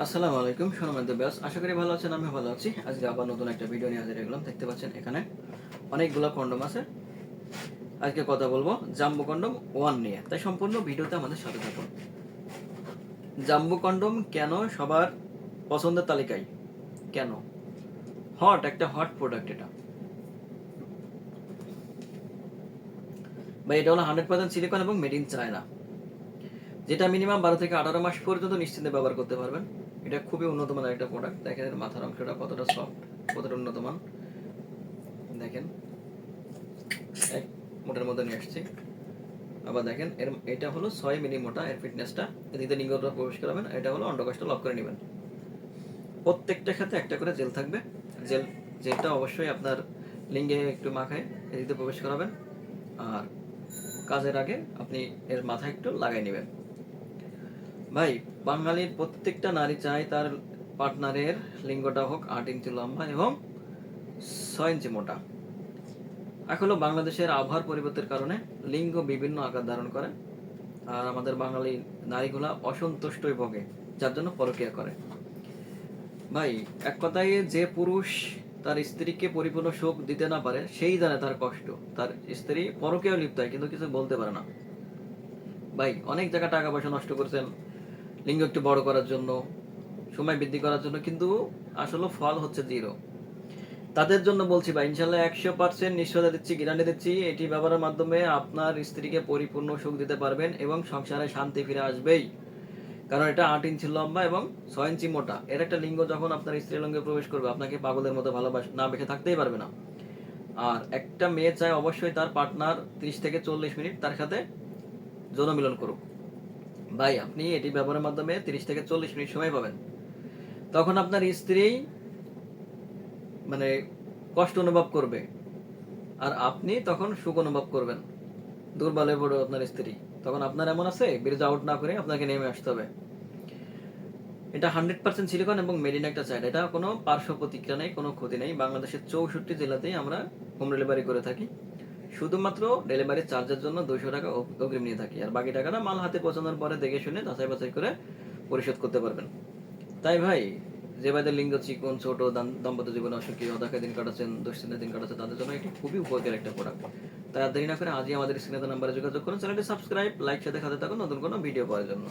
আসসালামু আলাইকুম সম্মানিত ব্যাস, আশা করি ভালো আছেন। আমি ভালো আছি। আজকে আবার নতুন একটা ভিডিও নিয়ে হাজির হলাম। দেখতে পাচ্ছেন এখানে অনেকগুলো কন্ডম আছে। আজকে কথা বলবো জাম্বো কন্ডম 1 নিয়ে, তাই সম্পূর্ণ ভিডিওতে আমাদের সাথে থাকুন। জাম্বো কন্ডম কেন সবার পছন্দের তালিকায়? কেন একটা হট প্রোডাক্ট এটা বা এটা হলো 100% সিলিকন এবং মেড ইন চায়না, যেটা মিনিমাম 12 থেকে 18 মাস পর্যন্ত নিশ্চিন্তে ব্যবহার করতে পারবেন। এটা খুবই উন্নত মানের একটা প্রোডাক্ট। দেখেন এর মাথার অংশটা কতটা সফট, কতটা উন্নত মান। দেখেন এক মোটার মধ্যে নিয়ে আসছি। আবার দেখেন এটা হলো 6 মিলি মোটা, এর ফিটনেসটা। এদিকে লিঙ্গটা প্রবেশ করাবেন, এটা হলো অন্ডকোষটা লক করে নেবেন। প্রত্যেকটা সাথে একটা করে জেল থাকবে। জেল জেলটা অবশ্যই আপনার লিঙ্গে একটু মাখায় এদিকে প্রবেশ করাবেন, আর কাজের আগে আপনি এর মাথায় একটু লাগাই নেবেন। ভাই, বাঙালির প্রত্যেকটা নারী চায় তার পার্টনারের লিঙ্গটা হোক 8 ইঞ্চি লম্বা এবং 6 ইঞ্চি মোটা। এখন বাংলাদেশের আবহাওয়ার পরিবর্তনের কারণে লিঙ্গ বিভিন্ন আকার ধারণ করে, আর আমাদের বাঙালি নারীগুলা অসন্তুষ্টই ভোগে, যার জন্য পরকীয়া করে। ভাই, এক কথায় যে পুরুষ তার স্ত্রীকে পরিপূর্ণ সুখ দিতে না পারে সেই জানে তার কষ্ট। তার স্ত্রী পরকীয়া লিপ্ত হয় কিন্তু কিছু বলতে পারে না। ভাই, অনেক জায়গা টাকা পয়সা নষ্ট করছেন লিঙ্গ একটু বড় করার জন্য, সময় বৃদ্ধি করার জন্য, কিন্তু আসলে ফল হচ্ছে জিরো। তাদের জন্য বলছি ভাই, ইনশাল্লাহ 100% নিশ্চয়তা দিচ্ছি, গ্যারান্টি দিচ্ছি, এটি ব্যবহারের মাধ্যমে আপনার স্ত্রীকে পরিপূর্ণ সুখ দিতে পারবেন এবং সংসারে শান্তি ফিরে আসবেই। কারণ এটা 8 ইঞ্চি লম্বা এবং 6 ইঞ্চি মোটা। এর একটা লিঙ্গ যখন আপনার স্ত্রীর লিঙ্গে প্রবেশ করবে, আপনাকে পাগলের মতো না বেঁচে থাকতেই পারবে না। আর একটা মেয়ে চায় অবশ্যই তার পার্টনার 30 থেকে 40 মিনিট তার সাথে যৌন মিলন করুক। ভাই, আপনি এটি ব্যবহারের মাধ্যমে 30 থেকে 40 মিনিট সময় পাবেন। তখন আপনার স্ত্রী মানে কষ্ট অনুভব করবে, আর আপনি তখন সুখ অনুভব করবেন। দুর্বল হয়ে পড়বে আপনার স্ত্রী, তখন আপনার এমন আছে ব্রিজ আউট না করে আপনাকে নেমে আসতে হবে। এটা 100% সিলিকন এবং মেড ইন একটা সাইড। এটা কোনো পার্শ্ব প্রতিক্রিয়া নেই, কোনো ক্ষতি নেই। বাংলাদেশের 64 জেলাতেই আমরা হোম ডেলিভারি করে থাকি। শুধুমাত্র ডেলিভারি চার্জের জন্য 200 টাকা অগ্রিম নিয়ে থাকি, আর বাকি টাকাটা মাল হাতে পৌঁছানোর পরে দেখে শুনে যাচাই বাছাই করে পরিশোধ করতে পারবেন। তাই ভাই, যে ভাইদের লিঙ্গ চিকন, ছোট, দাম্পত্য জীবনে অসুখী, হতাশা দিন কাটাচ্ছেন, দুশ্চিন্তা দিন কাটাচ্ছেন, তাদের জন্য এটি খুবই উপকারী একটা প্রোডাক্ট। তাই আর দেরি না করে আজই আমাদের স্ক্রিনে নাম্বারে যোগাযোগ করুন। চ্যানেলটি সাবস্ক্রাইব, লাইক সাথে থাকুন নতুন কোনো ভিডিও পাওয়ার জন্য।